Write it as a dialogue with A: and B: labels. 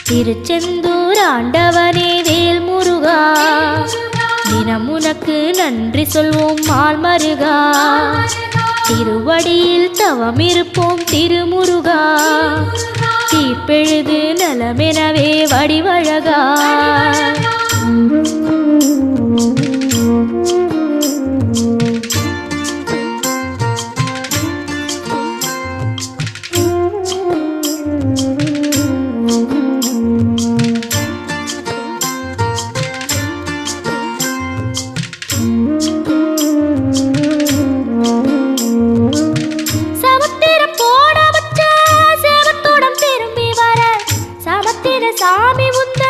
A: திருச்செந்தூர் ஆண்டவனே வேல் முருகா, தினம் உனக்கு நன்றி சொல்வோம் மால் மருகா. திருவடியில் தவம் இருப்போம் திருமுருகா, தீப்பெழுது நலமெனவே வடிவழகா. சாமி உந்த